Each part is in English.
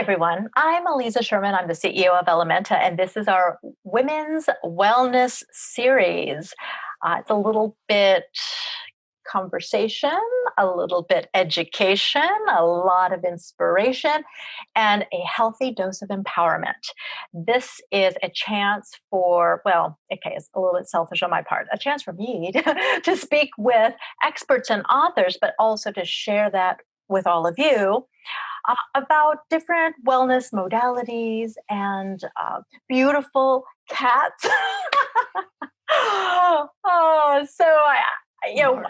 everyone. I'm Eliza Sherman. I'm the CEO of Ellementa, and this is our Women's Wellness Series. It's a little bit conversation, a little bit education, a lot of inspiration, and a healthy dose of empowerment. This is a chance for, well, okay, it's a little bit selfish on my part, a chance for me to speak with experts and authors, but also to share that with all of you about different wellness modalities and beautiful cats.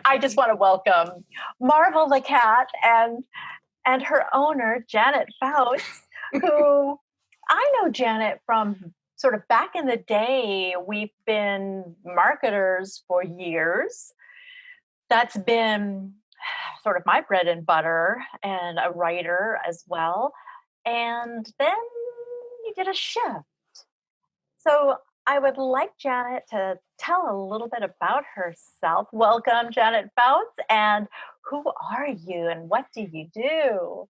I just want to welcome Marvel the cat and her owner Janet Fouts, who I know Janet from sort of back in the day. We've been marketers for years. That's been sort of my bread and butter, and a writer as well. And then you did a shift. So I would like Janet to tell a little bit about herself. Welcome, Janet Fouts. And who are you and what do you do?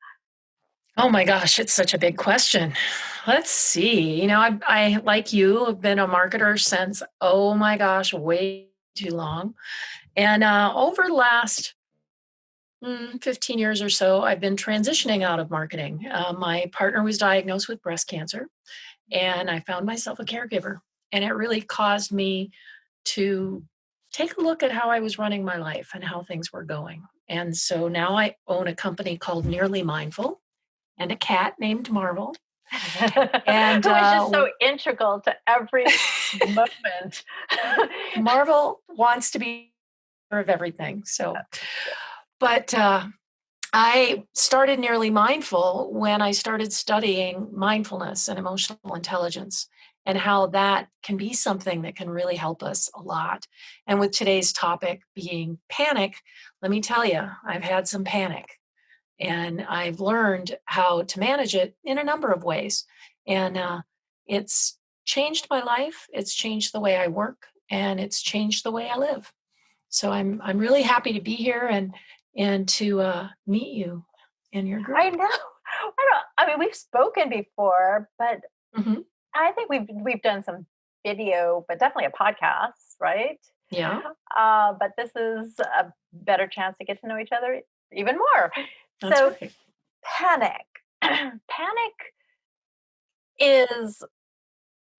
Oh my gosh, it's such a big question. Let's see. I like you, have been a marketer since, oh my gosh, way too long. And over the last 15 years or so, I've been transitioning out of marketing. My partner was diagnosed with breast cancer, and I found myself a caregiver. And it really caused me to take a look at how I was running my life and how things were going. And so now I own a company called Nearly Mindful and a cat named Marvel. And who is just so integral to every moment. Marvel wants to be of everything. But I started Nearly Mindful when I started studying mindfulness and emotional intelligence and how that can be something that can really help us a lot. And with today's topic being panic, let me tell you, I've had some panic. And I've learned how to manage it in a number of ways. And it's changed my life. It's changed the way I work, and it's changed the way I live. So I'm really happy to be here and to meet you in your group. I know. I mean, we've spoken before, but I think we've done some video, but definitely a podcast, right? Yeah. But this is a better chance to get to know each other even more. That's So, right. panic. Panic is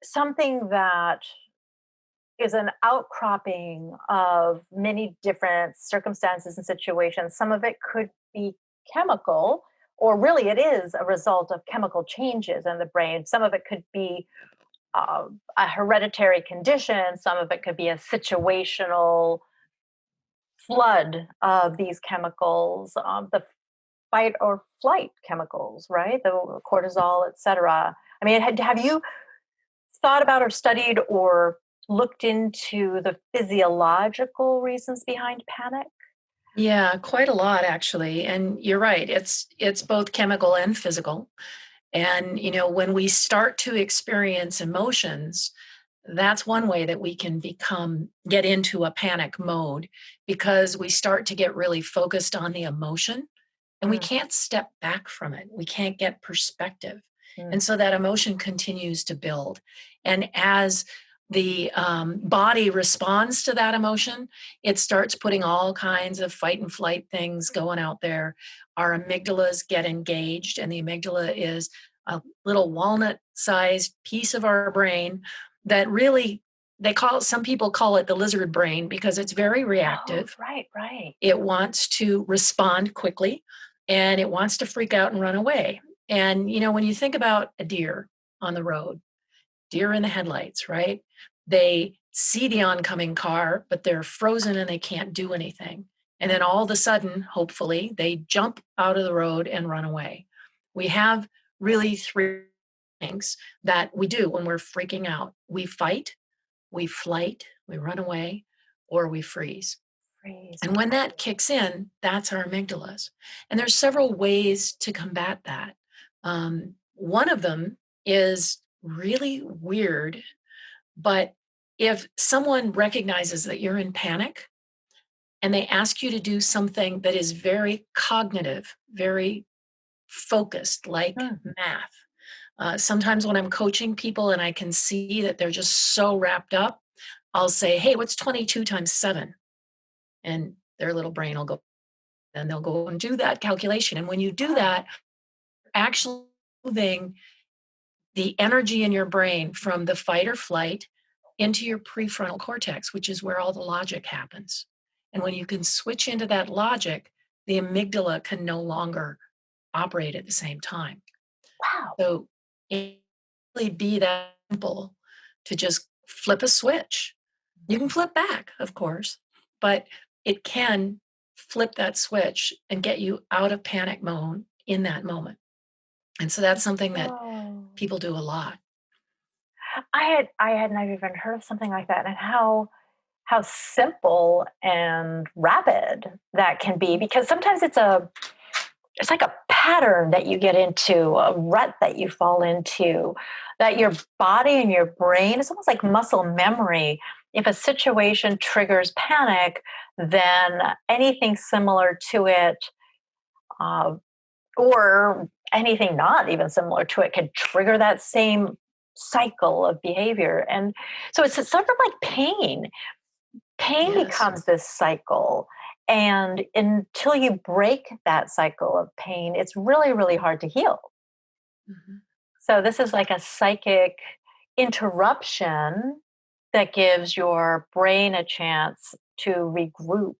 something that is an outcropping of many different circumstances and situations. Some of it could be chemical, or really it is a result of chemical changes in the brain. Some of it could be a hereditary condition. Some of it could be a situational flood of these chemicals, the fight or flight chemicals, right? The cortisol, etc. I mean, have you thought about or studied or looked into the physiological reasons behind panic? Yeah, quite a lot actually. And you're right. It's both chemical and physical. And when we start to experience emotions, that's one way that we can get into a panic mode, because we start to get really focused on the emotion and we can't step back from it. We can't get perspective. And so that emotion continues to build. And as the body responds to that emotion, it starts putting all kinds of fight and flight things going out there. Our amygdalas get engaged, and the amygdala is a little walnut-sized piece of our brain that really, some people call it the lizard brain, because it's very reactive. Oh, right. It wants to respond quickly, and it wants to freak out and run away. And, when you think about a deer on the road, deer in the headlights, right? They see the oncoming car, but they're frozen and they can't do anything. And then all of a sudden, hopefully, they jump out of the road and run away. We have really three things that we do when we're freaking out. We fight, we flight, we run away, or we freeze. And when that kicks in, that's our amygdalas. And there's several ways to combat that. One of them is really weird, but if someone recognizes that you're in panic and they ask you to do something that is very cognitive, very focused, like Mm. math. Sometimes when I'm coaching people and I can see that they're just so wrapped up, I'll say, hey, what's 22 times 7? And their little brain will go, and they'll go and do that calculation. And when you do Wow. that, actually moving the energy in your brain from the fight or flight into your prefrontal cortex, which is where all the logic happens. And when you can switch into that logic, the amygdala can no longer operate at the same time. Wow. So it really be that simple to just flip a switch. You can flip back, of course, but it can flip that switch and get you out of panic mode in that moment. And so that's something that Oh. people do a lot. I had never even heard of something like that, and how simple and rapid that can be, because sometimes it's like a pattern that you get into, a rut that you fall into, that your body and your brain, it's almost like muscle memory. If a situation triggers panic, then anything similar to it, uh, or anything not even similar to it, can trigger that same cycle of behavior. And so it's sort of like pain. Pain Yes. becomes this cycle. And until you break that cycle of pain, it's really, really hard to heal. Mhm. So, this is like a psychic interruption that gives your brain a chance to regroup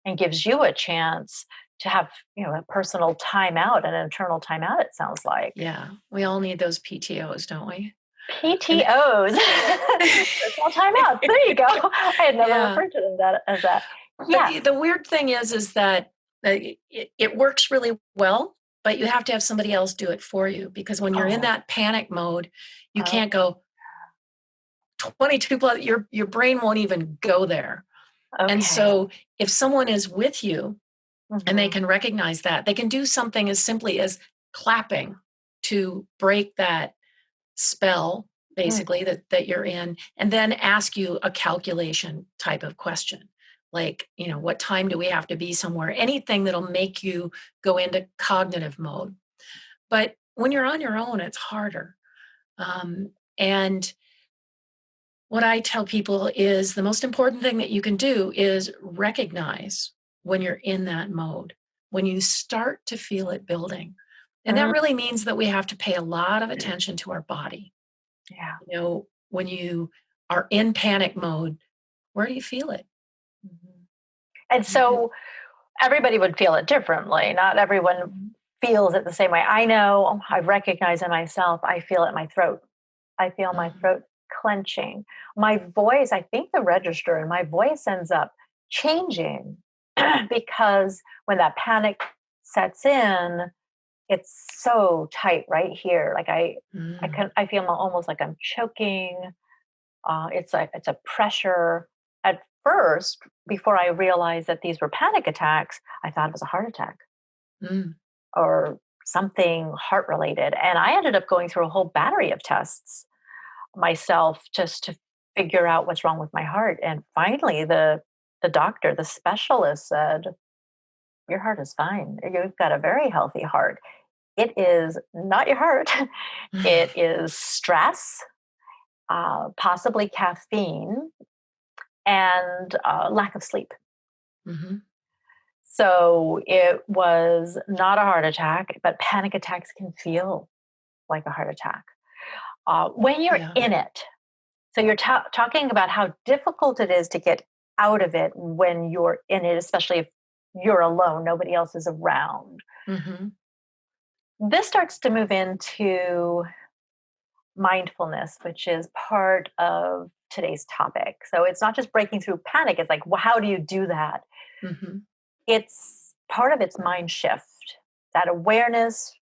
and gives you a chance to have, a personal timeout, an internal timeout, it sounds like. Yeah, we all need those PTOs, don't we? And PTOs, personal timeouts. There you go. I had never yeah, referred to them that as that. but Yes. the weird thing is that it works really well, but you have to have somebody else do it for you, because when you're in Oh, that panic mode, you oh, can't go 22 plus. Your brain won't even go there. And okay. so if someone is with you and they Mhm. can recognize that, they can do something as simply as clapping to break that spell, Mm. basically, that you're in, and then ask you a calculation type of question, like, what time do we have to be somewhere? Anything that'll make you go into cognitive mode. But when you're on your own, it's harder. And what I tell people is the most important thing that you can do is recognize when you're in that mode, when you start to feel it building. And that Mm. really means that we have to pay a lot of attention to our body. Yeah. When you are in panic mode, where do you feel it? Mhm. And Mhm, so everybody would feel it differently. Not everyone mhm, feels it the same way. I know, I recognize in myself, I feel it in my throat. I feel my mhm, throat clenching. My voice, I think the register in my voice ends up changing because when that panic sets in, it's so tight right here. Like mm, I feel almost like I'm choking. It's a pressure. At first, before I realized that these were panic attacks, I thought it was a heart attack mm, or something heart related. And I ended up going through a whole battery of tests myself just to figure out what's wrong with my heart. And finally, the doctor, the specialist said, "Your heart is fine. You've got a very healthy heart. It is not your heart. It is stress, possibly caffeine, and lack of sleep." mhm. So it was not a heart attack, but panic attacks can feel like a heart attack when you're Yeah. in it. So you're talking about how difficult it is to get out of it when you're in it, especially if you're alone, nobody else is around. Mhm, This starts to move into mindfulness, which is part of today's topic. So it's not just breaking through panic, it's like, well, how do you do that? mhm, It's part of its mind shift, that awareness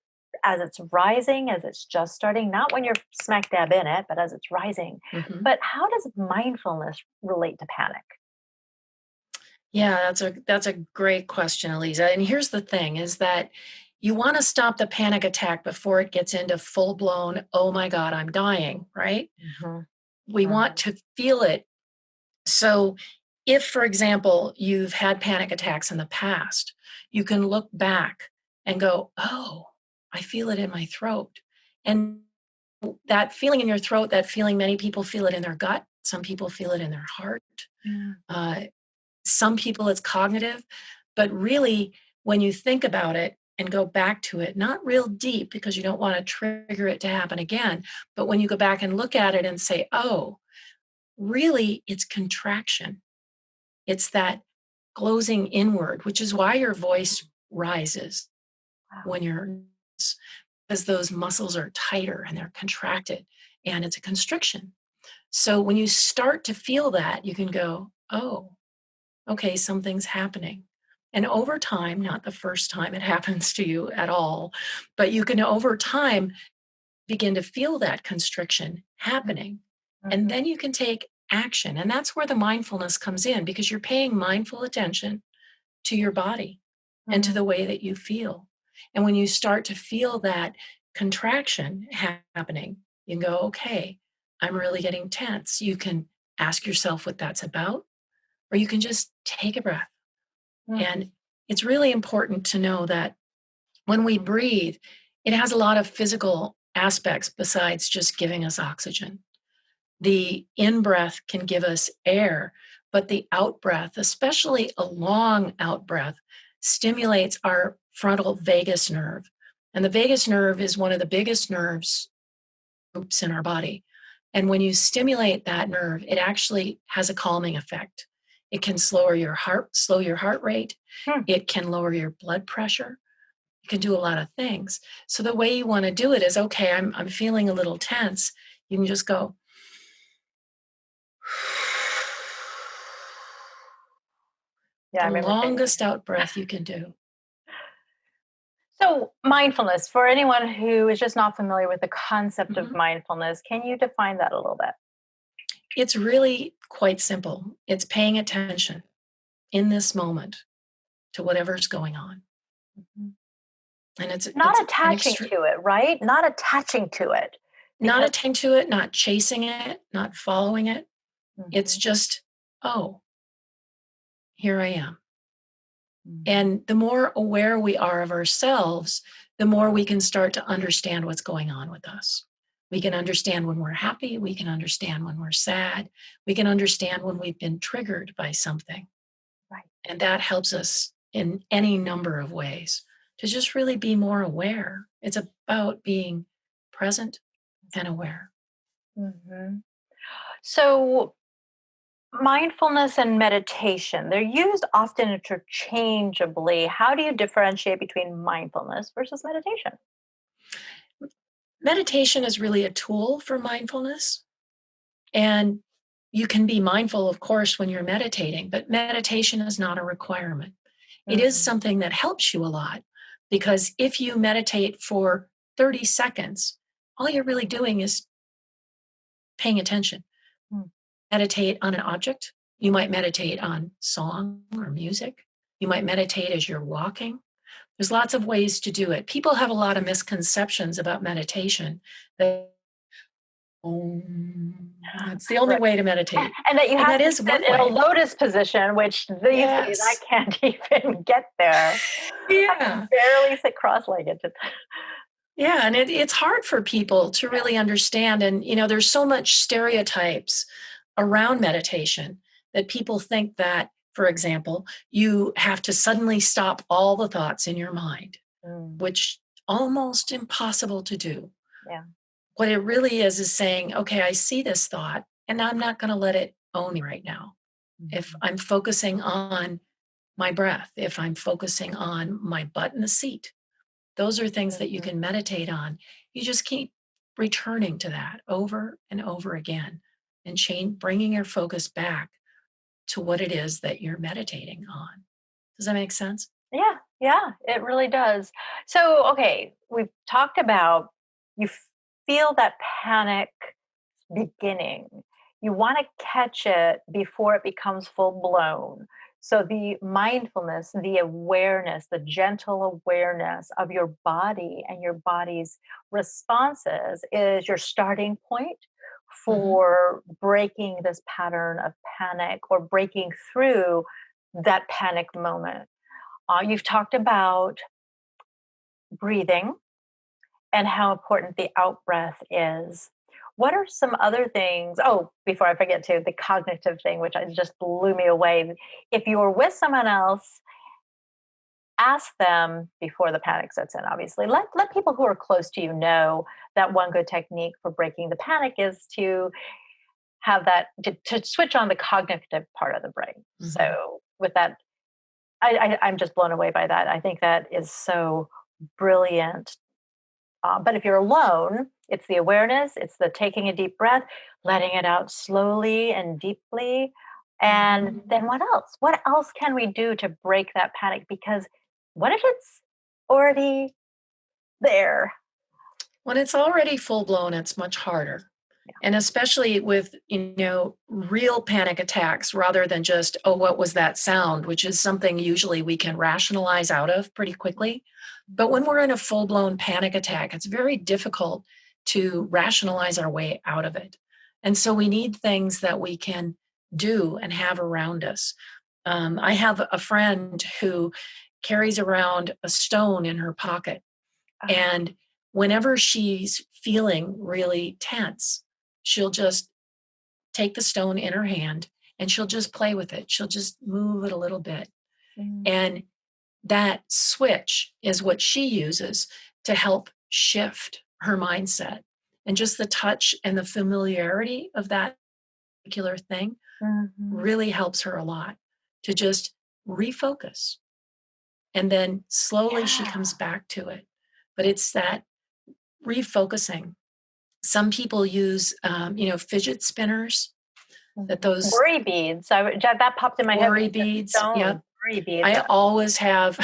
as it's rising, as it's just starting, not when you're smack dab in it, but as it's rising. mhm. But how does mindfulness relate to panic? Yeah, that's a great question, Elisa. And here's the thing is that you want to stop the panic attack before it gets into full blown, oh my God, I'm dying, right? Mhm, We want mhm. to feel it. So, if, for example, you've had panic attacks in the past, you can look back and go, oh. I feel it in my throat. And that feeling in your throat, that feeling, many people feel it in their gut. Some people feel it in their heart. Mm. Uh, some people it's cognitive, but really, when you think about it and go back to it, not real deep because you don't want to trigger it to happen again, but when you go back and look at it and say, oh, really, it's contraction. It's that closing inward, which is why your voice rises Wow. when you're, because those muscles are tighter and they're contracted and it's a constriction. So when you start to feel that, you can go, oh, okay, something's happening. And over time, not the first time it happens to you at all, but you can over time begin to feel that constriction happening. And Mhm. then you can take action. And that's where the mindfulness comes in because you're paying mindful attention to your body and to Mhm. the way that you feel. And when you start to feel that contraction happening, you can go, okay, I'm really getting tense. You can ask yourself what that's about, or you can just take a breath. Mhm. And it's really important to know that when we breathe, it has a lot of physical aspects besides just giving us oxygen. The in breath can give us air, but the out breath, especially a long out breath, stimulates our frontal vagus nerve. And the vagus nerve is one of the biggest nerves groups in our body. And when you stimulate that nerve, it actually has a calming effect. It can slow your heart rate. Hmm. It can lower your blood pressure. It can do a lot of things. So the way you want to do it is, okay, I'm feeling a little tense. You can just go, Yeah, I the remember saying that. longest out breath you can do. So, mindfulness, for anyone who is just not familiar with the concept of Mhm. mindfulness, can you define that a little bit? It's really quite simple. It's paying attention in this moment to whatever's going on. Mhm. And it's Not an attaching extra to it, right? Not attaching to it. not Because attend to it, not chasing it, not following it. It's Mhm. just, oh, here I am. Mhm. And the more aware we are of ourselves, the more we can start to understand what's going on with us. We can understand when we're happy. We can understand when we're sad. We can understand when we've been triggered by something. Right. And that helps us in any number of ways to just really be more aware. It's about being present and aware. Mhm. So, mindfulness and meditation, they're used often interchangeably. How do you differentiate between mindfulness versus meditation? Meditation is really a tool for mindfulness. And you can be mindful, of course, when you're meditating, but meditation is not a requirement. It is Mhm. something that helps you a lot because if you meditate for 30 seconds, all you're really doing is paying attention. Mm. Meditate on an object. You might meditate on song or music. You might meditate as you're walking. There's lots of ways to do it. People have a lot of misconceptions about meditation. That that's the only Right. way to meditate. And that you And have that to is sit one in a way. lotus position, which these days I Yes. can't even get there. I can Yeah. barely sit cross-legged. Yeah. And it's hard for people to really understand. And, there's so much stereotypes around meditation that people think that, for example, you have to suddenly stop all the thoughts in your mind, Mm, which almost impossible to do. yeah. What it really is saying, okay, I see this thought and I'm not going to let it own me right now. If Mhm. I'm focusing on my breath, if I'm focusing on my butt in the seat, those are things that you Mhm. can meditate on. You just keep returning to that over and over again and bringing your focus back to what it is that you're meditating on. Does that make sense? Yeah, yeah, it really does. So, okay, we've talked about you feel that panic beginning. You want to catch it before it becomes full blown. So, the mindfulness, the awareness, the gentle awareness of your body and your body's responses is your starting point Hmm. for breaking this pattern of panic or breaking through that panic moment. You've talked about breathing. and how important the out breath is. What are some other things? Oh, before I forget to, the cognitive thing, which just blew me away. If you were with someone else, ask them before the panic sets in, obviously. Let people who are close to you know that one good technique for breaking the panic is to have that, to switch on the cognitive part of the brain. Mhm. So with that, I'm just blown away by that. I think that is so brilliant. But if you're alone, it's the awareness, it's the taking a deep breath, letting it out slowly and deeply. And Mhm. then what else? What else can we do to break that panic? Because what if it's already there? When it's already full blown, it's much harder. And especially with, real panic attacks rather than just, oh, what was that sound, which is something usually we can rationalize out of pretty quickly. But when we're in a full blown panic attack, it's very difficult to rationalize our way out of it. And so we need things that we can do and have around us. I have a friend who carries around a stone in her pocket. Uh, And whenever she's feeling really tense, she'll just take the stone in her hand and she'll just play with it. She'll just move it a little bit. mm, And that switch is what she uses to help shift her mindset. And just the touch and the familiarity of that particular thing mhm. really helps her a lot to just refocus. And then slowly she Yeah. comes back to it. But it's that refocusing. Some people use, fidget spinners, that Mhm. those Worry beads. That popped in my head when worry you said beads. stone. Yep. Worry beads. I always have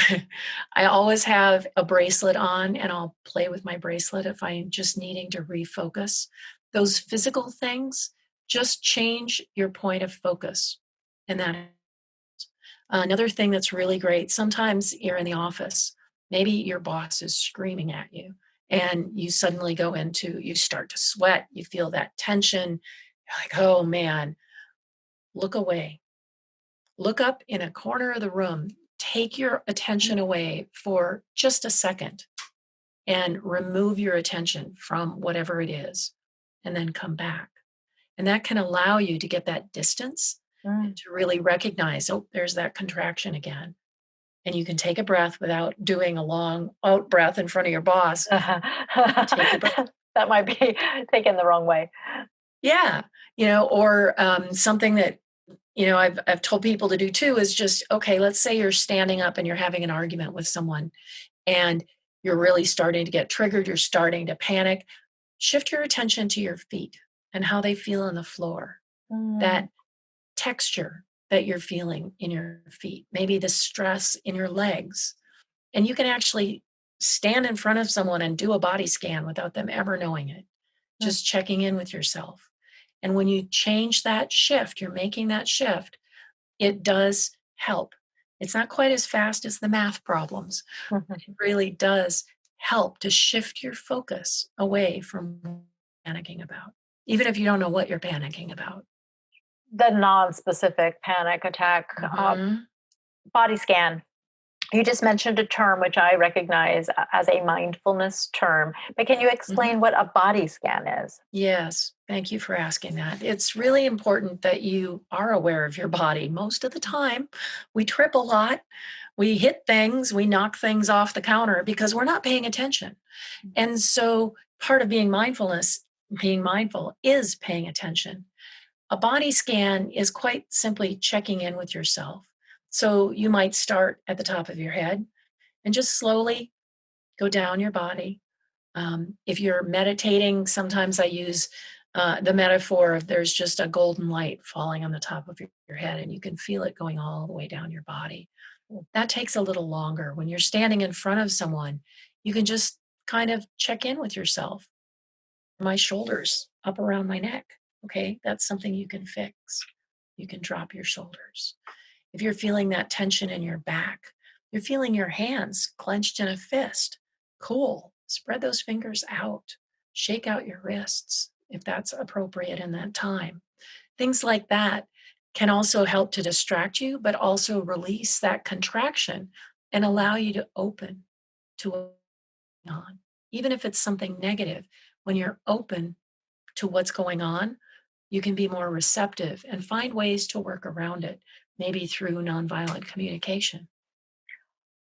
I always have a bracelet on, and I'll play with my bracelet if I'm just needing to refocus. Those physical things just change your point of focus. And that another thing that's really great, sometimes you're in the office, maybe your boss is screaming at you, and you suddenly you start to sweat, you feel that tension. You're like, oh man, look away. Look up in a corner of the room, take your attention away for just a second and remove your attention from whatever it is, and then come back. And that can allow you to get that distance and Mm. to really recognize, oh, there's that contraction again. And you can take a breath without doing a long out breath in front of your boss. Take a breath. That might be taken the wrong way. Yeah. Or something that, I've told people to do too is just, okay, let's say you're standing up and you're having an argument with someone and you're really starting to get triggered, you're starting to panic. Shift your attention to your feet and how they feel on the floor, Mm, that texture that you're feeling in your feet, maybe the stress in your legs. And you can actually stand in front of someone and do a body scan without them ever knowing it, mm, just checking in with yourself. And when you change that shift, you're making that shift, it does help. It's not quite as fast as the math problems, but it mhm. really does help to shift your focus away from panicking about, even if you don't know what you're panicking about. The non-specific panic attack, Mhm. body scan. You just mentioned a term which I recognize as a mindfulness term, but can you Mhm. explain what a body scan is? Yes, thank you for asking that. It's really important that you are aware of your body. Most of the time, we trip a lot, we hit things, we knock things off the counter because we're not paying attention. And so part of being mindful is paying attention. A body scan is quite simply checking in with yourself. So you might start at the top of your head and just slowly go down your body. If you're meditating, sometimes I use the metaphor of there's just a golden light falling on the top of your head, and you can feel it going all the way down your body. That takes a little longer. When you're standing in front of someone, you can just kind of check in with yourself. My shoulders up around my neck. Okay, that's something you can fix. You can drop your shoulders. If you're feeling that tension in your back, you're feeling your hands clenched in a fist. Cool. Spread those fingers out. Shake out your wrists if that's appropriate in that time. Things like that can also help to distract you, but also release that contraction and allow you to open to what's going on, even if it's something negative, when you're open to what's going on, you can be more receptive and find ways to work around it, maybe through nonviolent communication.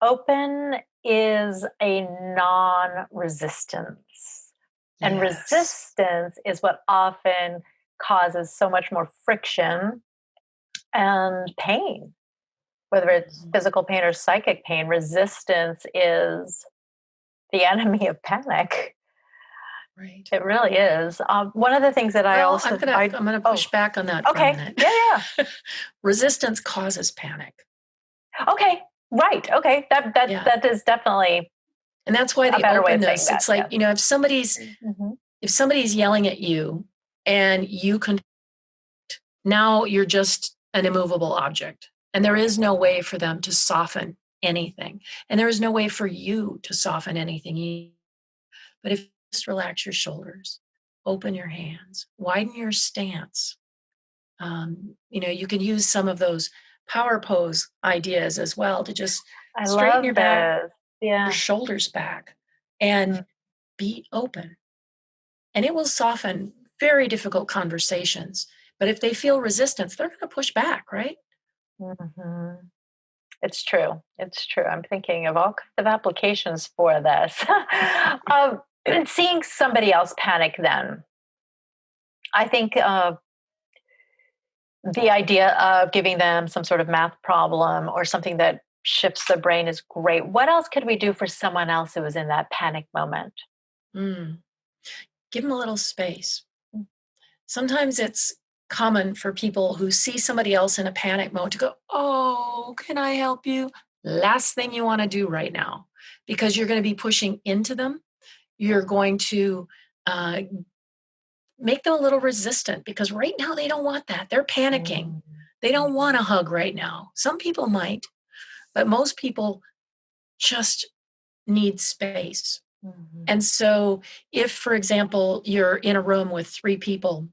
Open is a non-resistance. And Yes. resistance is what often causes so much more friction and pain, whether it's Mhm. physical pain or psychic pain. Resistance is the enemy of panic. Right. It really is. One of the things that I Well, also, I'm gonna oh, push back on that for a okay. minute. Yeah, yeah. Resistance causes panic. Okay. Right. Okay. Yeah. That is definitely And that's why a the better way of saying openness, that. it's like, Yes. Hmm. if somebody's yelling at you and you can now you're just an immovable object. And there is no way for them to soften anything. And there is no way for you to soften anything. But if you just relax your shoulders, open your hands, widen your stance, you can use some of those power pose ideas as well to just I straighten your love back, those. your Yeah. shoulders back, and be open. And it will soften very difficult conversations. But if they feel resistance, they're going to push back, right? Hmm. It's true. It's true. I'm thinking of all kinds of applications for this. um, Seeing somebody else panic, then I think the idea of giving them some sort of math problem or something that shifts the brain is great. What else could we do for someone else who is in that panic moment? Mm. Give them a little space. Sometimes it's common for people who see somebody else in a panic mode to go, "Oh, can I help you?" Last thing you want to do right now, because you're going to be pushing into them. You're going to uh, make them a little resistant because right now they don't want that. They're panicking. Mm, They don't want mhm, a hug right now. Some people might, but most people just need space. mhm, And so, if, for example, you're in a room with three people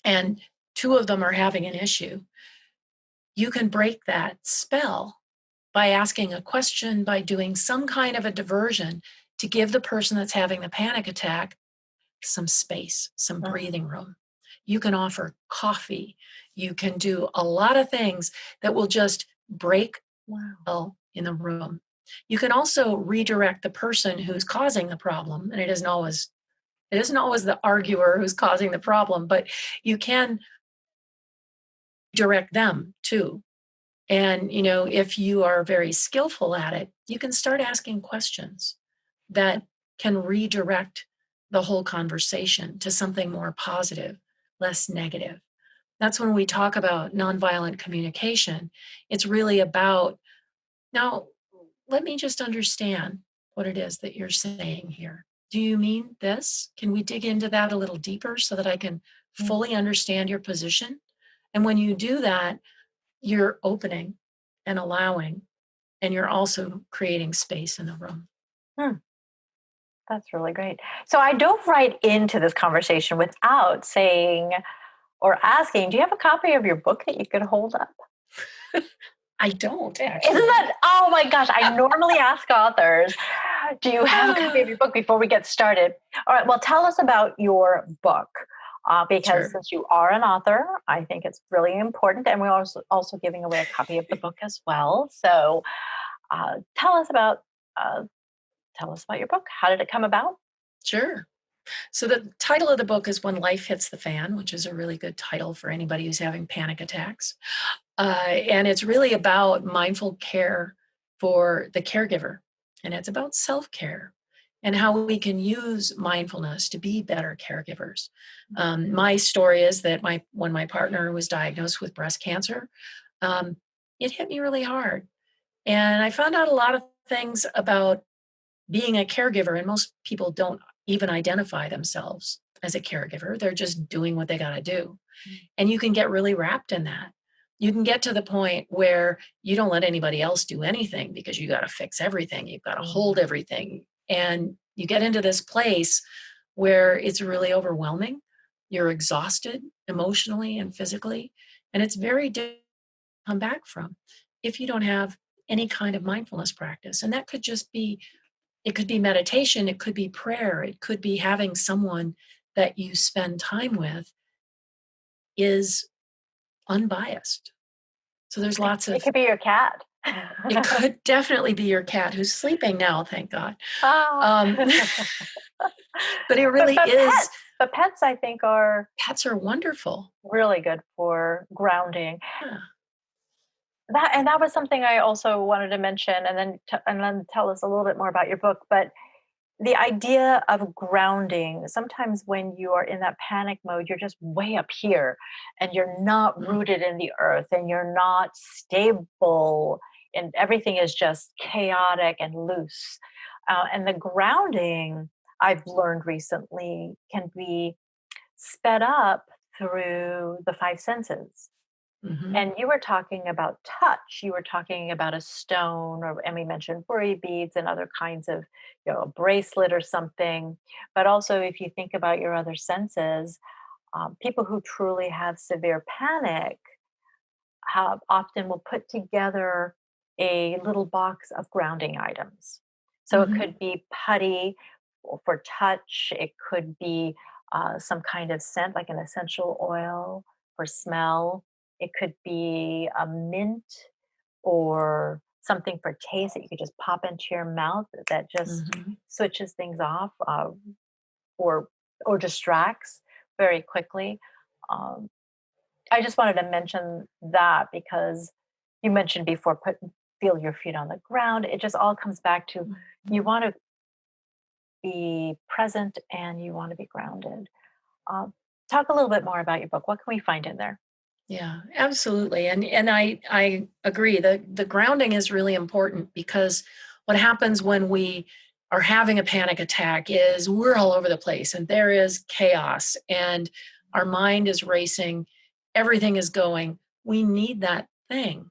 and two of them are having an issue, you can break that spell by asking a question, by doing some kind of a diversion to give the person that's having the panic attack some space, some breathing mhm. room. You can offer coffee. You can do a lot of things that will just break Wow. the in the room. You can also redirect the person who's causing the problem, and it isn't always the arguer who's causing the problem, but you can direct them too. And if you are very skillful at it, you can start asking questions that can redirect the whole conversation to something more positive, less negative. That's when we talk about nonviolent communication. It's really about, now, let me just understand what it is that you're saying here. Do you mean this? Can we dig into that a little deeper so that I can Mm, fully understand your position? And when you do that, you're opening and allowing, and you're also creating space in the room. mm. That's really great. So I dove right into this conversation without saying or asking, do you have a copy of your book that you could hold up? I don't Isn't actually. that, oh my gosh, I normally ask authors, do you have a copy of Ah, your book before we get started? All right, well, tell us about your book. Because sure. since you are an author, I think it's really important. And we're also giving away a copy of the book as well. So uh, tell us about uh, tell us about your book. How did it come about? Sure. So the title of the book is When Life Hits the Fan, which is a really good title for anybody who's having panic attacks. And it's really about mindful care for the caregiver. And it's about self care and how we can use mindfulness to be better caregivers. My story is that when my partner was diagnosed with breast cancer, um, it hit me really hard. And I found out a lot of things about being a caregiver, and most people don't even identify themselves as a caregiver. They're just doing what they got to do. And you can get really wrapped in that. You can get to the point where you don't let anybody else do anything because you got to fix everything. You've got to hold Mhm. everything. And you get into this place where it's really overwhelming. You're exhausted emotionally and physically. And it's very difficult to come back from if you don't have any kind of mindfulness practice. And that could just be It could be meditation, it could be prayer, it could be having someone that you spend time with is unbiased. So there's lots It of could be your cat. it could definitely be your cat who's sleeping now, thank God. Ah. Um, but it But really but is. pets I think are Pets are wonderful. really good for grounding. Yeah. That was something I also wanted to mention, and then tell us a little bit more about your book. But the idea of grounding, sometimes when you are in that panic mode, you're just way up here and you're not Mm, rooted in the earth and you're not stable and everything is just chaotic and loose. And the grounding, I've learned recently, can be sped up through the five senses. mhm, And you were talking about touch. You were talking about a stone, and we mentioned worry beads and other kinds of, a bracelet or something. But also, if you think about your other senses, people who truly have severe panic have often will put together a little box of grounding items. So it mhm, could be putty for touch. It could be some kind of scent, like an essential oil for smell. It could be a mint or something for taste that you could just pop into your mouth that just mhm. switches things off, or distracts very quickly. Um, I just wanted to mention that because you mentioned before, feel your feet on the ground. It just all comes back to you Mhm. want to be present and you want to be grounded. Um, Talk a little bit more about your book. What can we find in there? Yeah, absolutely. And I agree. The grounding is really important because what happens when we are having a panic attack is we're all over the place and there is chaos and our mind is racing, everything is going. We need that thing.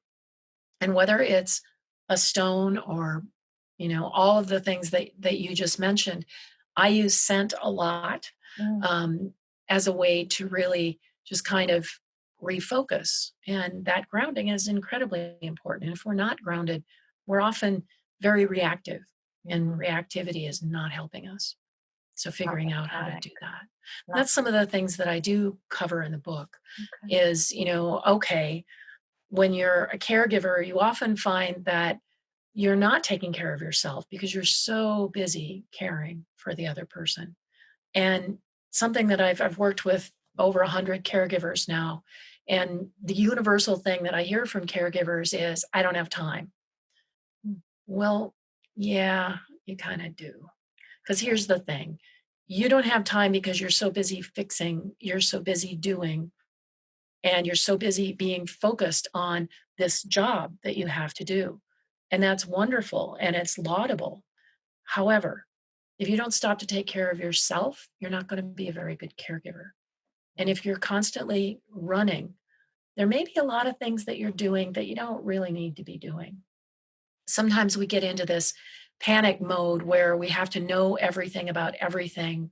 And whether it's a stone or, all of the things that you just mentioned, I use scent a lot, Mm, um, as a way to really just kind of refocus. And that grounding is incredibly important. And if we're not grounded, we're often very reactive, and mm, reactivity is not helping us. So not figuring with out how to panic. do that. Not That's some of the things that I do cover in the book okay. is, okay, when you're a caregiver, you often find that you're not taking care of yourself because you're so busy caring for the other person. And something that I've worked with over 100 caregivers now, and the universal thing that I hear from caregivers is, I don't have time. Mm, Well, yeah, you kind of do. Because here's the thing, you don't have time because you're so busy fixing, you're so busy doing, and you're so busy being focused on this job that you have to do. And that's wonderful and it's laudable. However, if you don't stop to take care of yourself, you're not going to be a very good caregiver. And mm, if you're constantly running, there may be a lot of things that you're doing that you don't really need to be doing. Sometimes we get into this panic mode where we have to know everything about everything,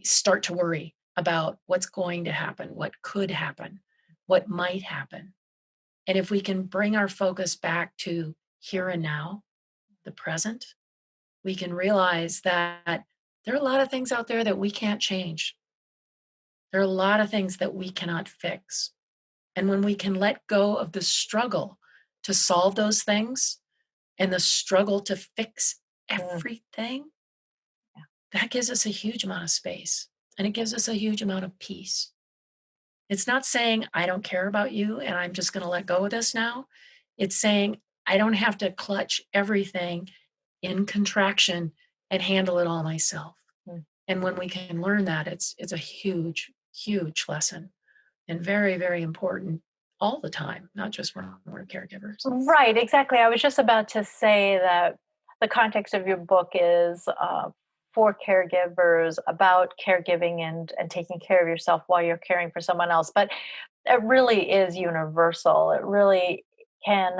start to worry about what's going to happen, what could happen, what might happen. And if we can bring our focus back to here and now, the present, we can realize that there are a lot of things out there that we can't change. There are a lot of things that we cannot fix. And when we can let go of the struggle to solve those things and the struggle to fix mm, everything, yeah. that gives us a huge amount of space and it gives us a huge amount of peace. It's not saying, I don't care about you and I'm just going to let go of this now. It's saying, I don't have to clutch everything in contraction and handle it all myself. Mm. And when we can learn that, it's a huge, huge lesson and very, very important all the time, not just when we're caregivers. Right, exactly. I was just about to say that the context of your book is for caregivers, about caregiving and taking care of yourself while you're caring for someone else. But it really is universal. It really can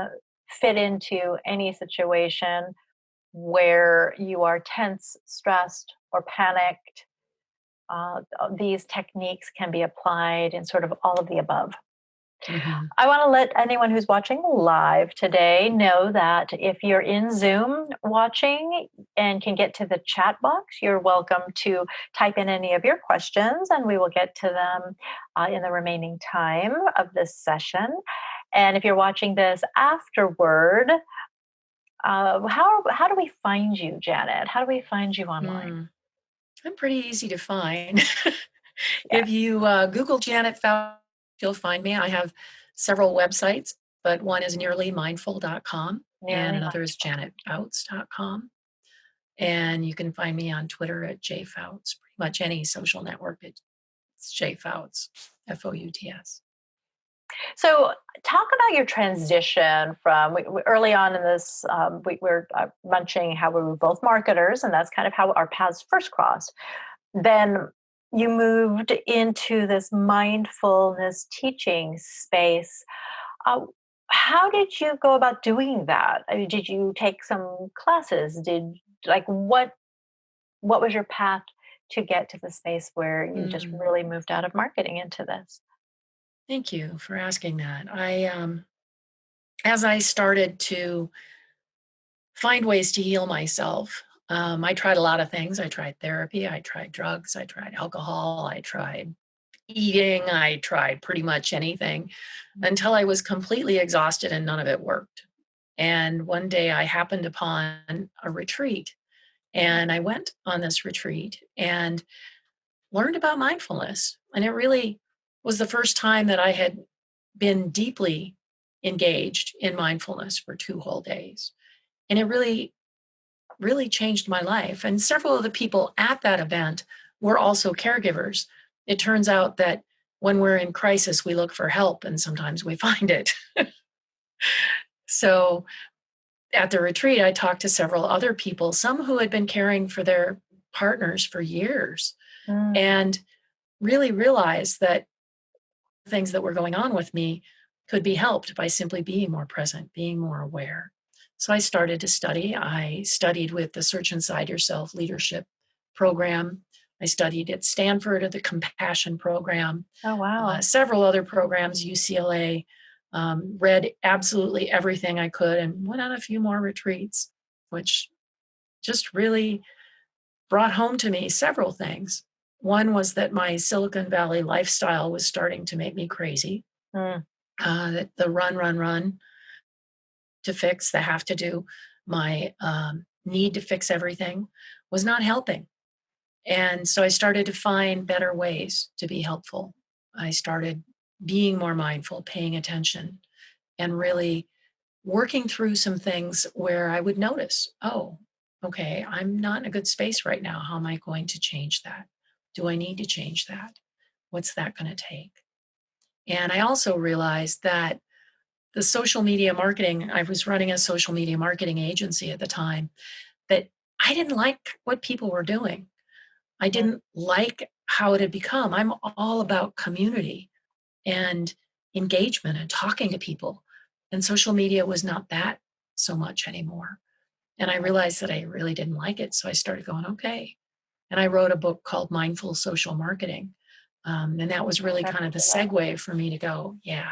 fit into any situation where you are tense, stressed, or panicked. These techniques can be applied in sort of all of the above. Mhm. I want to let anyone who's watching live today know that if you're in Zoom watching and can get to the chat box, you're welcome to type in any of your questions and we will get to them in the remaining time of this session. And if you're watching this afterward, how do we find you, Janet? How do we find you online? Mm. I'm pretty easy to find. Yeah, If you Google Janet Fouts, you'll find me. I have several websites, but one is nearlymindful.com and nearly another is mindful. janetfouts.com. And you can find me on Twitter at jfouts, pretty much any social network. It's jfouts, Fouts. So, talk about your transition from early on in this. We're munching how we were both marketers, and that's kind of how our paths first crossed. Then you moved into this mindfulness teaching space. Uh, how did you go about doing that? I mean, did you take some classes? Did like what was your path to get to the space where you just Mm, really moved out of marketing into this? thank you for asking that. As I started to find ways to heal myself, I tried a lot of things. I tried therapy, I tried drugs, I tried alcohol, I tried eating, I tried pretty much anything until I was completely exhausted and none of it worked. And one day I happened upon a retreat and I went on this retreat and learned about mindfulness. And it really was the first time that I had been deeply engaged in mindfulness for 2 whole days. And it really changed my life. And several of the people at that event were also caregivers. It turns out that when we're in crisis, we look for help and sometimes we find it. So at the retreat, I talked to several other people, some who had been caring for their partners for years, Mm, and really realized that things that were going on with me could be helped by simply being more present, being more aware. So I started to study. I studied with the Search Inside Yourself leadership program. I studied at Stanford at the Compassion program, oh, wow. several other programs, UCLA, read absolutely everything I could and went on a few more retreats, which just really brought home to me several things. One was that my Silicon Valley lifestyle was starting to make me crazy. Mm, That the run to fix, the have to do, my need to fix everything was not helping. And so I started to find better ways to be helpful. I started being more mindful, paying attention, and really working through some things where I would notice, oh, okay, I'm not in a good space right now. How am I going to change that? Do I need to change that? What's that going to take? And I also realized that the social media marketing, I was running a social media marketing agency at the time, that I didn't like what people were doing. I mm, didn't like how it had become. I'm all about community and engagement and talking to people. And social media was not that so much anymore. And I right. realized that I really didn't like it. So I started going, okay. And I wrote a book called Mindful Social Marketing. And that was really I've kind of the heard of that. segue for me to go, yeah,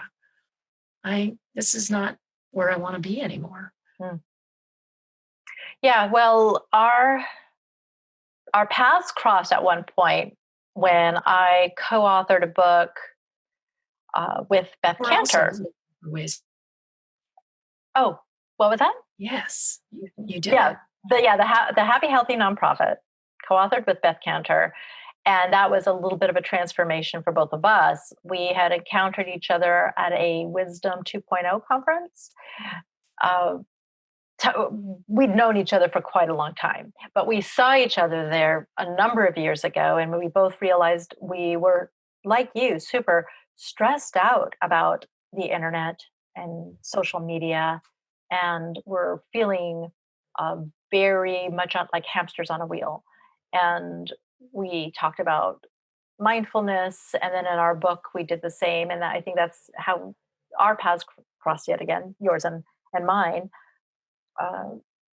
this is not where I want to be anymore. Mm. Yeah, well, our paths crossed at one point when I co-authored a book with Beth We're also Cantor. looking for ways. Oh, what was that? Yes, you Yeah, did. the Happy Healthy Nonprofit, co-authored with Beth Cantor, and that was a little bit of a transformation for both of us. We had encountered each other at a Wisdom 2.0 conference. Uh, we'd known each other for quite a long time, but we saw each other there a number of years ago, and we both realized we were, like you, super stressed out about the internet and social media, and we're feeling very much like hamsters on a wheel. And we talked about mindfulness, and then in our book, we did the same. And I think that's how our paths crossed yet again, yours and mine, uh,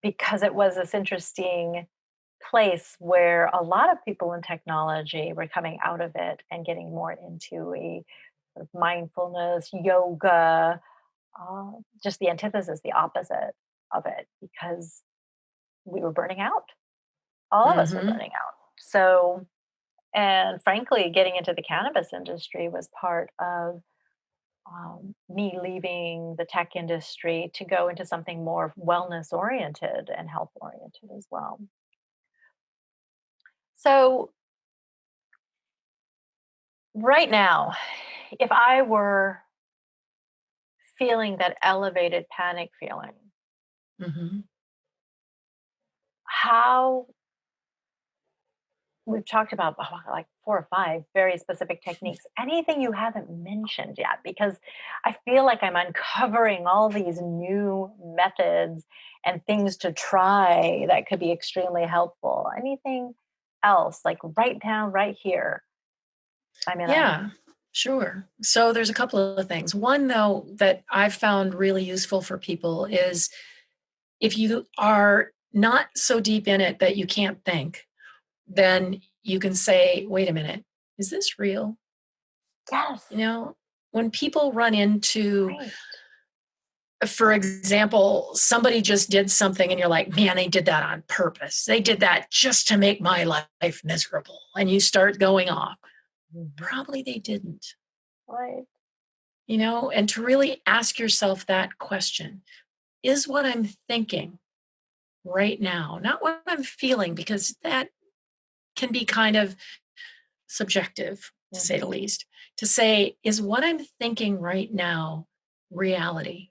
because it was this interesting place where a lot of people in technology were coming out of it and getting more into a sort of mindfulness, yoga, uh, just the antithesis, the opposite of it, because we were burning out. All of us were Mhm. burning out. So, and frankly, getting into the cannabis industry was part of me leaving the tech industry to go into something more wellness oriented and health oriented as well. So, right now, if I were feeling that elevated panic feeling, Mhm. how we've talked about like 4 or 5 very specific techniques. Anything you haven't mentioned yet? Because I feel like I'm uncovering all these new methods and things to try that could be extremely helpful. Anything else, like right now, right here? I mean, Yeah, sure. So there's a couple of things. One, though, that I've found really useful for people is if you are not so deep in it that you can't think, then you can say, wait a minute, is this real? yes, You know, when people run into, right. for example, somebody just did something and you're like, man, they did that on purpose. They did that just to make my life miserable. And you start going off. Mhm. Probably they didn't, Right. and to really ask yourself that question, is what I'm thinking right now, not what I'm feeling, because that can be kind of subjective, to say the Mhm. least. To say, is what I'm thinking right now reality?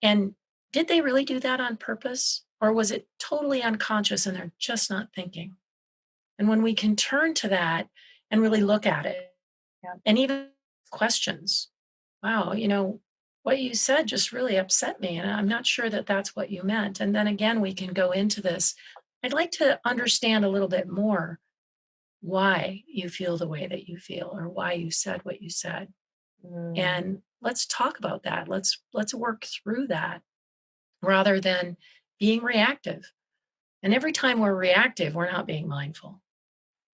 And did they really do that on purpose? Or was it totally unconscious and they're just not thinking? And when we can turn to that and really look at it, Yeah. and even questions, wow, what you said just really upset me. And I'm not sure that that's what you meant. And then again, we can go into this. I'd like to understand a little bit more why you feel the way that you feel or why you said what you said. Mm. And let's talk about that. Let's work through that rather than being reactive. And every time we're reactive, we're not being mindful.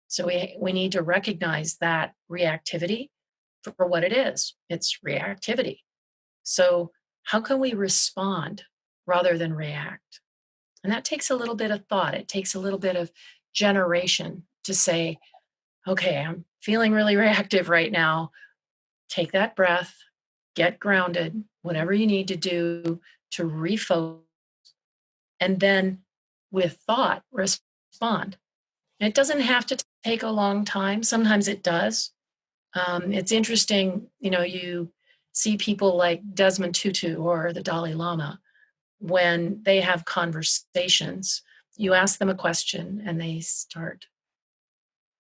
So we need to recognize that reactivity for what it is. It's reactivity. So how can we respond rather than react? And that takes a little bit of thought. It takes a little bit of generation to say, okay, I'm feeling really reactive right now. Take that breath, get grounded, whatever you need to do to refocus, and then with thought, respond. It doesn't have to take a long time. Sometimes it does. It's interesting, you see people like Desmond Tutu or the Dalai Lama when they have conversations. You ask them a question and they start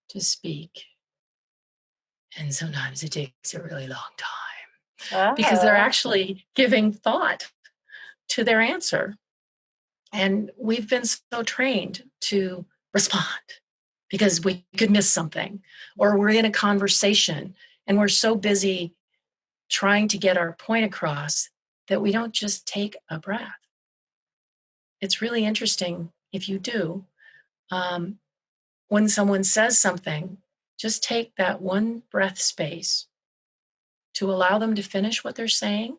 to speak. And sometimes it takes a really long time because they're Oh, actually giving thought to their answer. And we've been so trained to respond because we could miss something, or we're in a conversation and we're so busy trying to get our point across that we don't just take a breath. It's really interesting if you do. Um, when someone says something, just take that one breath space to allow them to finish what they're saying.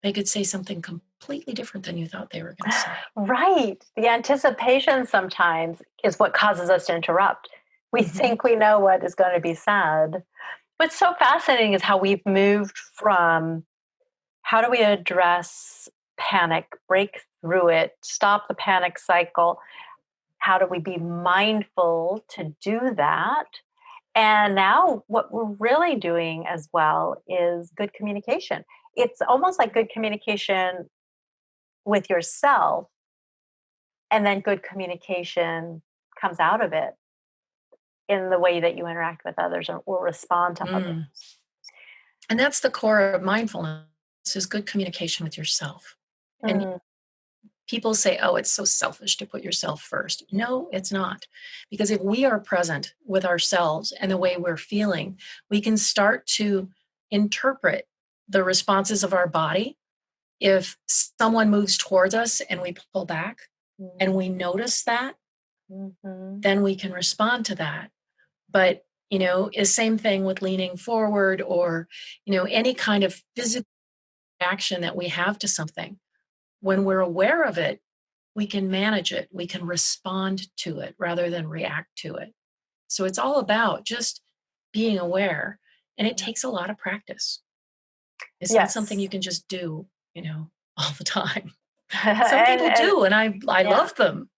They could say something completely different than you thought they were going to say. right. The anticipation sometimes is what causes us to interrupt. We Mhm. think we know what is going to be said. What's so fascinating is how we've moved from how do we address panic, break through it, stop the panic cycle? How do we be mindful to do that? And now, what we're really doing as well is good communication. It's almost like good communication with yourself, and then good communication comes out of it in the way that you interact with others or respond to others. Mm. And that's the core of mindfulness is good communication with yourself. And Mm, people say, oh, it's so selfish to put yourself first. No, it's not. Because if we are present with ourselves and the way we're feeling, we can start to interpret the responses of our body. If someone moves towards us and we pull back and mm, we notice that, mhm, then we can respond to that. But is same thing with leaning forward or, any kind of physical action that we have to something. When we're aware of it, we can manage it. We can respond to it rather than react to it. So it's all about just being aware. And it Yeah. takes a lot of practice. It's not something you Yes. can just do, all the time. Some people and do, and I yeah. love them.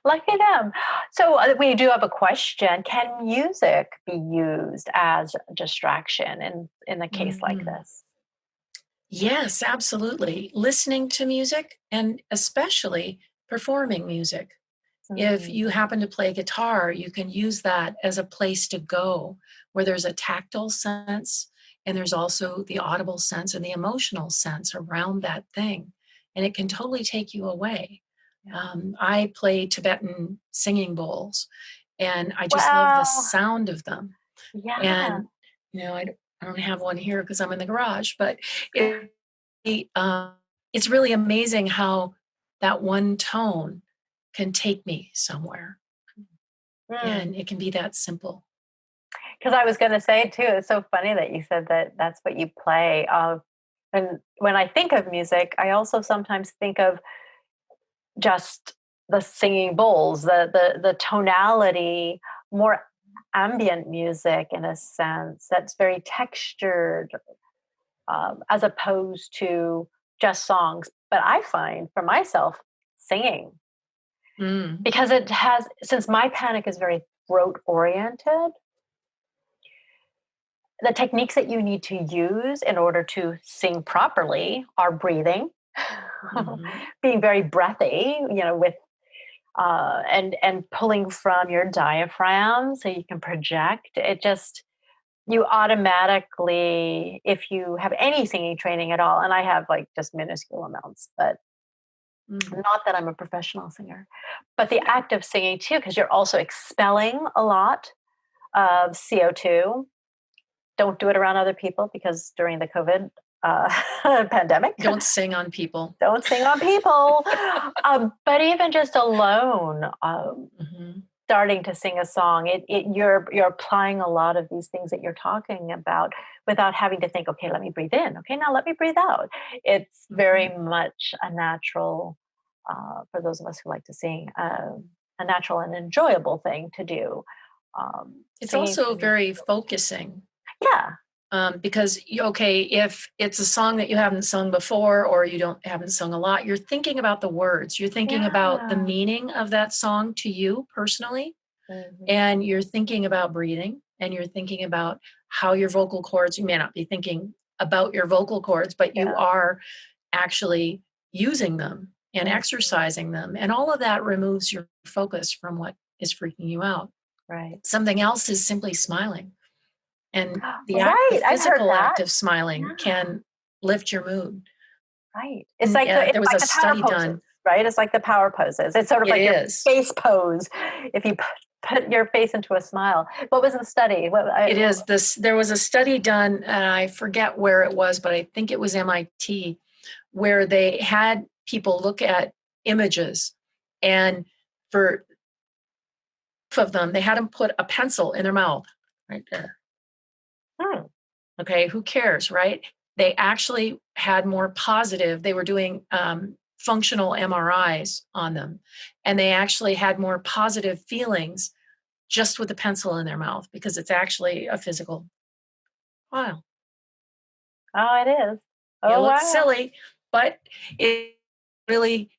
Lucky them. So we do have a question. Can music be used as a distraction in a case like Mhm. this? Yes, absolutely. Listening to music and especially performing music. If you Mhm. happen to play guitar, you can use that as a place to go where there's a tactile sense and there's also the audible sense and the emotional sense around that thing. And it can totally take you away. Yeah. I play Tibetan singing bowls and I just love the Well, sound of them. yeah. And, I don't have one here because I'm in the garage, but it, it's really amazing how that one tone can take me somewhere, and it can be that simple. Because I was going to say too, it's so funny that you said that that's what you play. And when I think of music, I also sometimes think of just the singing bowls, the tonality, more ambient music in a sense that's very textured, as opposed to just songs. But I find for myself singing, Mm, because it has, since my panic is very throat oriented, the techniques that you need to use in order to sing properly are breathing, mhm. being very breathy, with and pulling from your diaphragm so you can project. It just, you automatically, if you have any singing training at all, and I have like just minuscule amounts, but Mm. not that I'm a professional singer, but the act of singing too, because you're also expelling a lot of CO2. Don't do it around other people, because during the COVID pandemic, Don't sing on people. don't sing on people. But even just alone, Mhm, starting to sing a song, you're applying a lot of these things that you're talking about without having to think, okay, let me breathe in. Okay, now let me breathe out. It's very mhm. much a natural, for those of us who like to sing, a natural and enjoyable thing to do. It's Singing also to me, very focusing, yeah, because okay, if it's a song that you haven't sung before or you don't haven't sung a lot, you're thinking about the words. You're thinking about the yeah. meaning of that song to you personally, Mhm. and you're thinking about breathing, and you're thinking about how your vocal cords. You may not be thinking about your vocal cords, but you Yeah. are actually using them and Mhm. exercising them. And all of that removes your focus from what is freaking you out. Right. Something else is simply smiling. And the Right, I've heard physical that. act of smiling Yeah, can lift your mood. right. It's like the There it's was like a the power study poses, done. right? It's like the power poses. It's sort of It like your is. face pose if you put your face into a smile. What was the study? It is this. There was a study done, and I forget where it was, but I think it was MIT, where they had people look at images, and for both of them, they had them put a pencil in their mouth right there. Hmm. Okay, who cares, right? They actually had more positive. They were doing functional MRIs on them, and they actually had more positive feelings just with the pencil in their mouth because it's actually a physical smile. Oh, it is. It Oh, looks wow. silly, but it really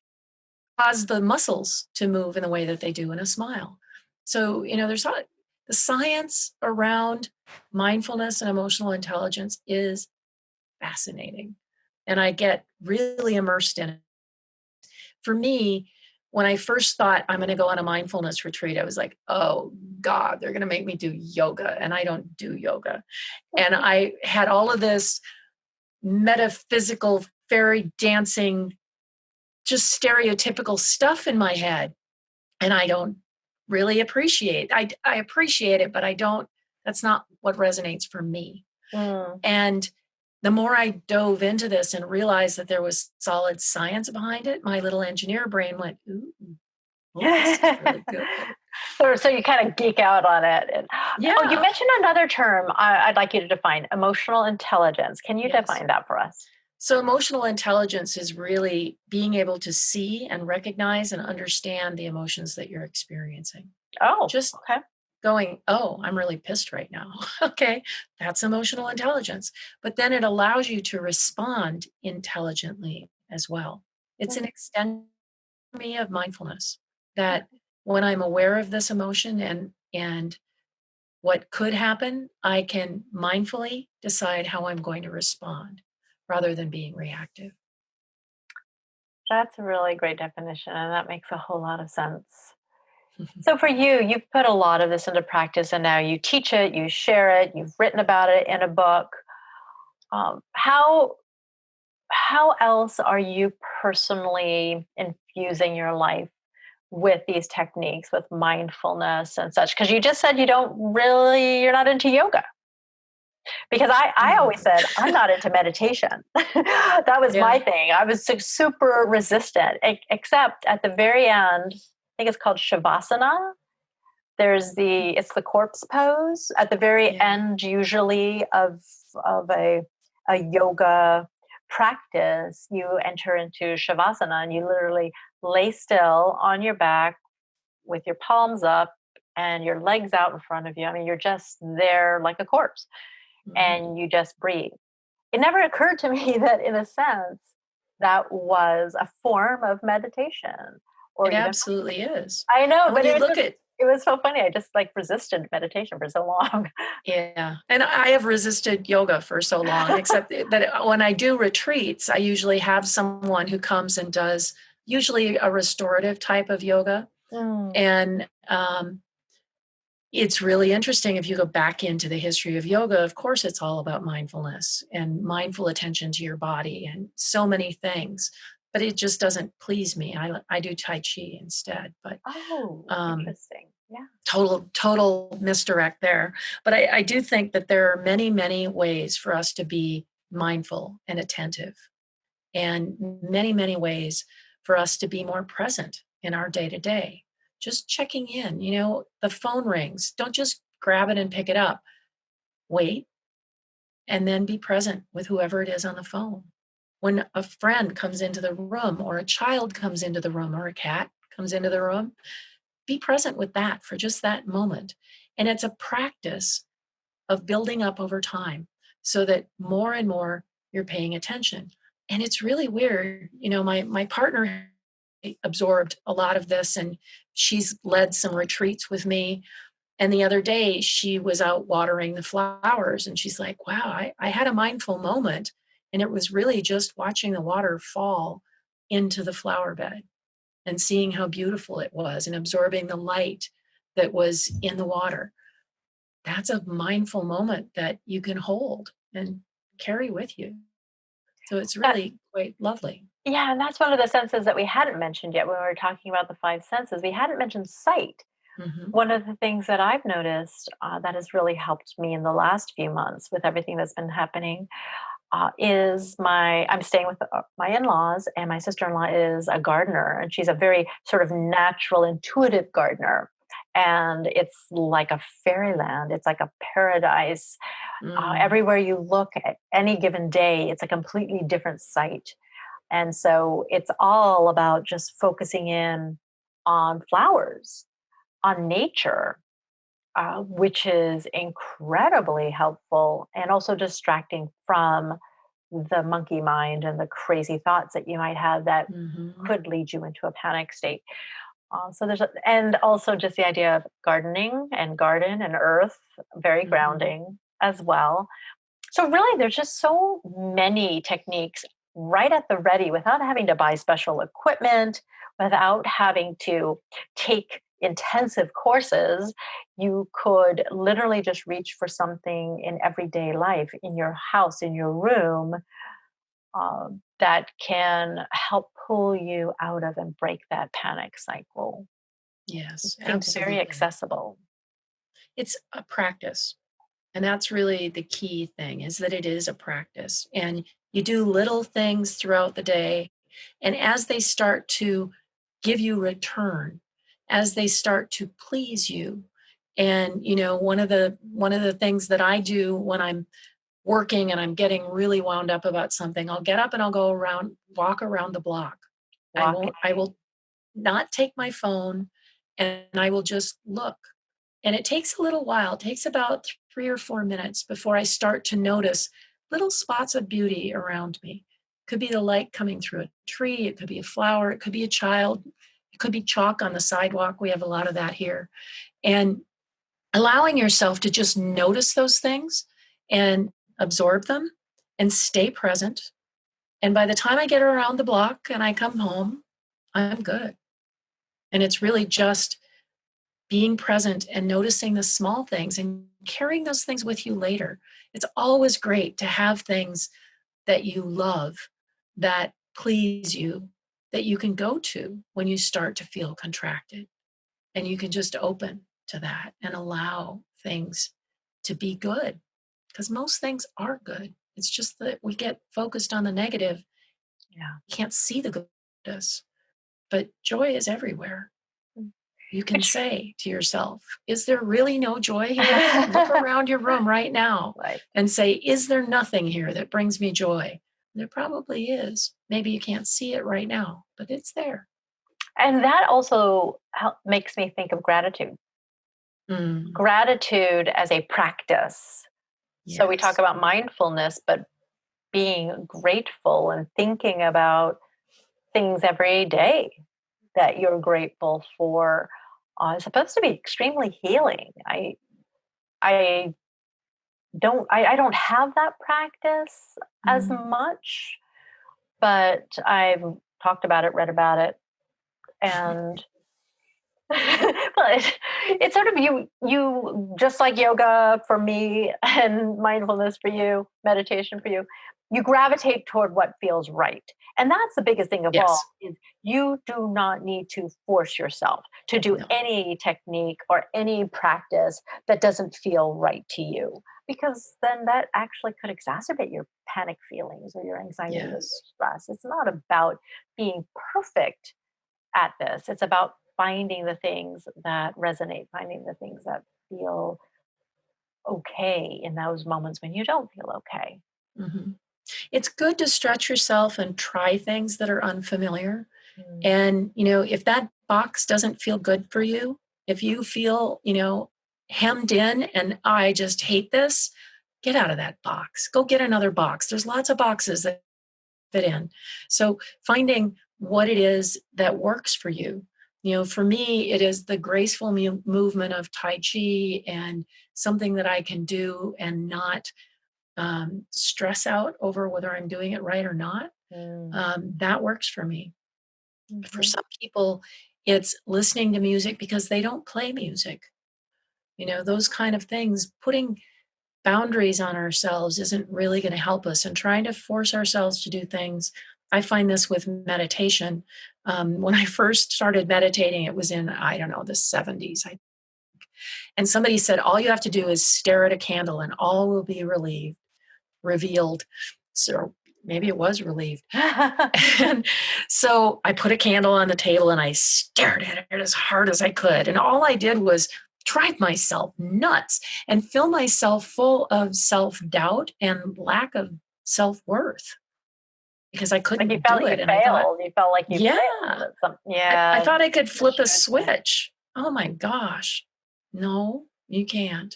cause the muscles to move in the way that they do in a smile. So, there's not the science around mindfulness and emotional intelligence is fascinating. And I get really immersed in it. For me, when I first thought I'm going to go on a mindfulness retreat, I was like, oh God, they're going to make me do yoga. And I don't do yoga. And I had all of this metaphysical, fairy dancing, just stereotypical stuff in my head. And I don't really appreciate. I appreciate it, but I don't. That's not what resonates for me. Mm. And the more I dove into this and realized that there was solid science behind it, my little engineer brain went, ooh. Oh, this is really good. So you kind of geek out on it. Oh, you Yeah. mentioned another term I'd like you to define: emotional intelligence. Can you Yes. define that for us? So emotional intelligence is really being able to see and recognize and understand the emotions that you're experiencing. Oh, Just okay. going, "Oh, I'm really pissed right now." Okay, that's emotional intelligence. But then it allows you to respond intelligently as well. It's an Mhm. extension for me of mindfulness that when I'm aware of this emotion and what could happen, I can mindfully decide how I'm going to respond rather than being reactive. That's a really great definition, and that makes a whole lot of sense. So, for you, you've put a lot of this into practice, and now you teach it, you share it, you've written about it in a book. How else are you personally infusing your life with these techniques, with mindfulness and such? Because you just said you're not into yoga. Because I No. always said, I'm not into meditation. That was Yeah, my thing. I was super resistant, except at the very end, I think it's called Shavasana. It's the corpse pose at the very yeah. end, usually of a yoga practice. You enter into Shavasana and you literally lay still on your back with your palms up and your legs out in front of you. I mean, you're just there like a corpse Mhm. and you just breathe. It never occurred to me that, in a sense, that was a form of meditation or It even absolutely is. I know, And when but you look at it was so funny. I just like resisted meditation for so long. yeah, and I have resisted yoga for so long, except that when I do retreats, I usually have someone who comes and does usually a restorative type of yoga. Mm. And it's really interesting if you go back into the history of yoga. Of course, it's all about mindfulness and mindful attention to your body and so many things. But it just doesn't please me. I do Tai Chi instead. But Oh, um, interesting. Yeah. total misdirect there. But I do think that there are many ways for us to be mindful and attentive, and many ways for us to be more present in our day to day. Just checking in, the phone rings. Don't just grab it and pick it up. Wait, and then be present with whoever it is on the phone. When a friend comes into the room, or a child comes into the room, or a cat comes into the room, be present with that for just that moment. And it's a practice of building up over time so that more and more you're paying attention. And it's really weird. My partner absorbed a lot of this, and she's led some retreats with me. And the other day she was out watering the flowers and she's like, wow, I had a mindful moment. And it was really just watching the water fall into the flower bed and seeing how beautiful it was and absorbing the light that was in the water. That's a mindful moment that you can hold and carry with you. So it's That, really quite lovely. yeah, and that's one of the senses that we hadn't mentioned yet when we were talking about the five senses. We hadn't mentioned sight. Hmm. One of the things that I've noticed that has really helped me in the last few months with everything that's been happening is I'm staying with my in-laws, and my sister-in-law is a gardener, and she's a very sort of natural, intuitive gardener. And it's like a fairyland. It's like a paradise. Mm, Everywhere you look at any given day, it's a completely different sight. And so it's all about just focusing in on flowers, on nature, which is incredibly helpful and also distracting from the monkey mind and the crazy thoughts that you might have that mhm, could lead you into a panic state. And also just the idea of gardening and garden and earth, very mhm. grounding as well. So really, there's just so many techniques right at the ready without having to buy special equipment, without having to take intensive courses. You could literally just reach for something in everyday life, in your house, in your room, that can help pull you out of and break that panic cycle. Yes, Seems very absolutely. accessible. It's a practice. And that's really the key thing, is that it is a practice. And you do little things throughout the day. And as they start to give you return, as they start to please you. And one of the things that I do when I'm working and I'm getting really wound up about something, I'll get up and I'll go around, walk around the block. I Walking. will not take my phone, and I will just look. And it takes a little while. It takes about 3 or 4 minutes before I start to notice little spots of beauty around me. It could be the light coming through a tree, it could be a flower, it could be a child, it could be chalk on the sidewalk. We have a lot of that here. And allowing yourself to just notice those things and absorb them and stay present. And by the time I get around the block and I come home, I'm good. And it's really just being present and noticing the small things and carrying those things with you later. It's always great to have things that you love, that please you, that you can go to when you start to feel contracted. And you can just open to that and allow things to be good, because most things are good. It's just that we get focused on the negative, Yeah. can't see the goodness, but joy is everywhere. Mm. You can Which say to yourself, is there really no joy here? Look around your room right now right. and say, is there nothing here that brings me joy? There probably is. Maybe you can't see it right now, but it's there. And that also makes me think of gratitude. Mm, Gratitude as a practice. So we talk yes. about mindfulness, but being grateful and thinking about things every day that you're grateful for is supposed to be extremely healing. I I don't have that practice as Mm, much, but I've talked about it, read about it, and well, it's sort of you just like yoga for me and mindfulness for you, meditation for you. You gravitate toward what feels right. And that's the biggest thing of all yes. is you do not need to force yourself to do No. any technique or any practice that doesn't feel right to you, because then that actually could exacerbate your panic feelings or your anxiety or your Yes. stress. It's not about being perfect at this. It's about finding the things that resonate, finding the things that feel okay in those moments when you don't feel okay. Mhm. It's good to stretch yourself and try things that are unfamiliar. Mm. And, if that box doesn't feel good for you, if you feel, hemmed in and I just hate this, get out of that box. Go get another box. There's lots of boxes that fit in. So finding what it is that works for you. For me, it is the graceful movement of Tai Chi and something that I can do and not stress out over whether I'm doing it right or not. Mm. That works for me. For Mhm. some people, it's listening to music because they don't play music. Those kind of things, putting boundaries on ourselves isn't really going to help us, and trying to force ourselves to do things. I find this with meditation. When I first started meditating, it was in, I don't know, the 70s. And somebody said, all you have to do is stare at a candle and all will be revealed. So maybe it was relieved. And so I put a candle on the table and I stared at it as hard as I could. And all I did was drive myself nuts and fill myself full of self doubt and lack of self worth because I Like you couldn't felt do you it. And I thought, failed. You felt like you yeah, failed at some. I Yeah, thought I could you flip a shouldn't. switch. Oh my gosh. No, you can't.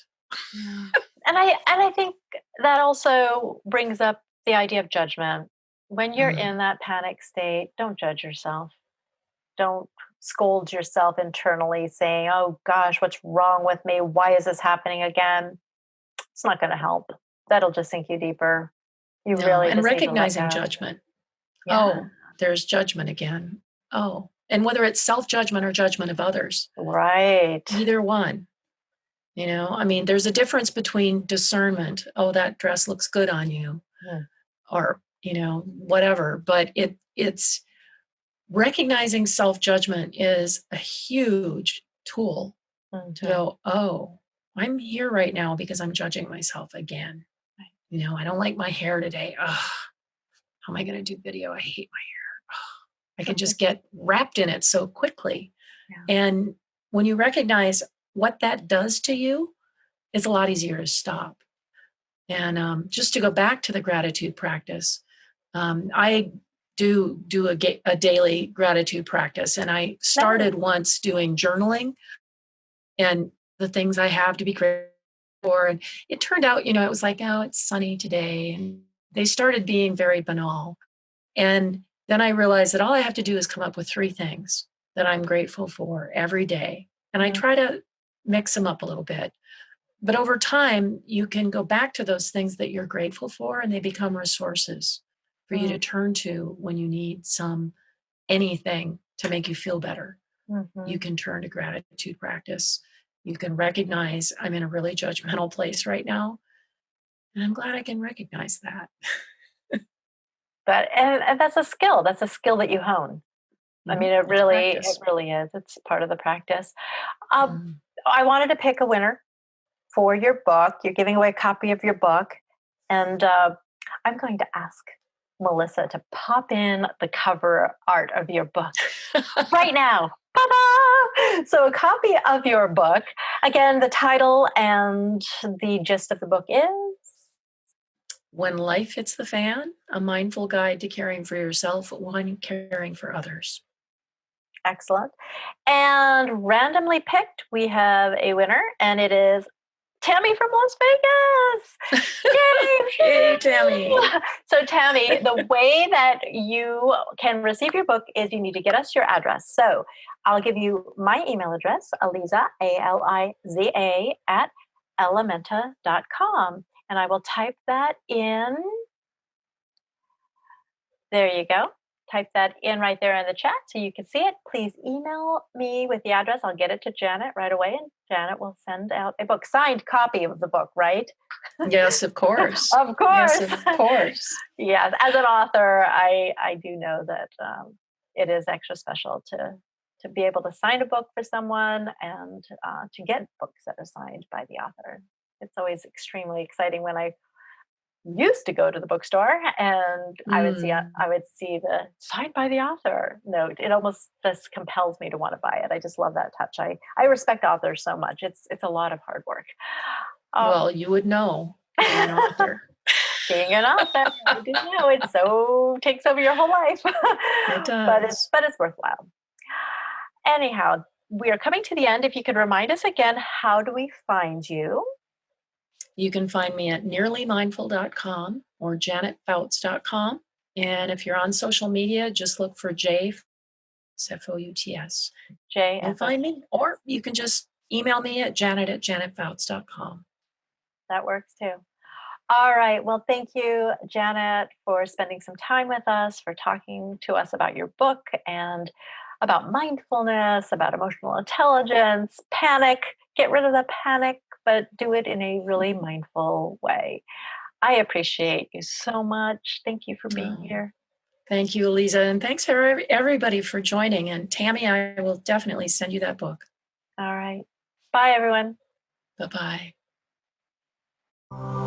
Yeah. And I think that also brings up the idea of judgment. When you're Mm, in that panic state, don't judge yourself. Don't scold yourself internally saying, "Oh gosh, what's wrong with me? Why is this happening again?" It's not going to help. That'll just sink you deeper. You no, really and just need to let recognizing go. judgment. Yeah. Oh, there's judgment again. Oh, and whether it's self-judgment or judgment of others, Right. either one. I mean, there's a difference between discernment. Oh, that dress looks good on you, Mm. or, whatever. But it's recognizing self-judgment is a huge tool to Mhm. go, oh, I'm here right now because I'm judging myself again. I don't like my hair today. Ugh, how am I going to do video? I hate my hair. I can just get wrapped in it so quickly. Yeah. And when you recognize what that does to you, it's a lot easier to stop. And just to go back to the gratitude practice, I do a daily gratitude practice, and I Nice. started once doing journaling and the things I have to be grateful for. And it turned out, it was like, oh, it's sunny today, and they started being very banal. And then I realized that all I have to do is come up with 3 things that I'm grateful for every day, and I Mhm. try to mix them up a little bit. But over time, you can go back to those things that you're grateful for, and they become resources for you to Mm. turn to when you need anything to make you feel better. You Mhm. can turn to gratitude practice. You can recognize I'm in a really judgmental place right now, and I'm glad I can recognize that. But and that's a skill. That's a skill that you hone. I mean, It's it practice. really is. It's part of the practice. Um, Mm. I wanted to pick a winner for your book. You're giving away a copy of your book, and I'm going to ask Melissa to pop in the cover art of your book right now. Ta-da! So, a copy of your book. Again, the title and the gist of the book is When life hits the fan, a mindful guide to caring for yourself while caring for others. excellent. And randomly picked, we have a winner, and it is Tammy from Las Vegas. Yay, Yay! Tammy. So, Tammy, the way that you can receive your book is you need to get us your address. So, I'll give you my email address, Aliza, Aliza, at elementa.com. And I will type that in. There you go. Type that in right there in the chat so you can see it. Please email me with the address. I'll get it to Janet right away, and Janet will send out a book, signed copy of the book, right? Yes, of course. Of Yes, course. of course. Yes, as an author, I do know that it is extra special to be able to sign a book for someone and to get books that are signed by the author. It's always extremely exciting when I used to go to the bookstore and Mm. I would see the signed by the author note. It almost just compels me to want to buy it. I just love that touch. I respect authors so much. It's a lot of hard work. Um, Well, you would know being an author. being an author, I do know it so takes over your whole life, It but does. it's worthwhile. Anyhow, we are coming to the end. If you could remind us again, how do we find you? You can find me at nearlymindful.com or janetfouts.com. And if you're on social media, just look for Fouts. You'll JFO. find me, or you can just email me at janet@janetfouts.com. That works too. All right. Well, thank you, Janet, for spending some time with us, for talking to us about your book and about mindfulness, about emotional intelligence, panic. Get rid of the panic, but do it in a really mindful way. I appreciate you so much. Thank you for being Oh, here. thank you, Eliza. And thanks for everybody for joining. And Tammy, I will definitely send you that book. All right. Bye, everyone. Bye bye.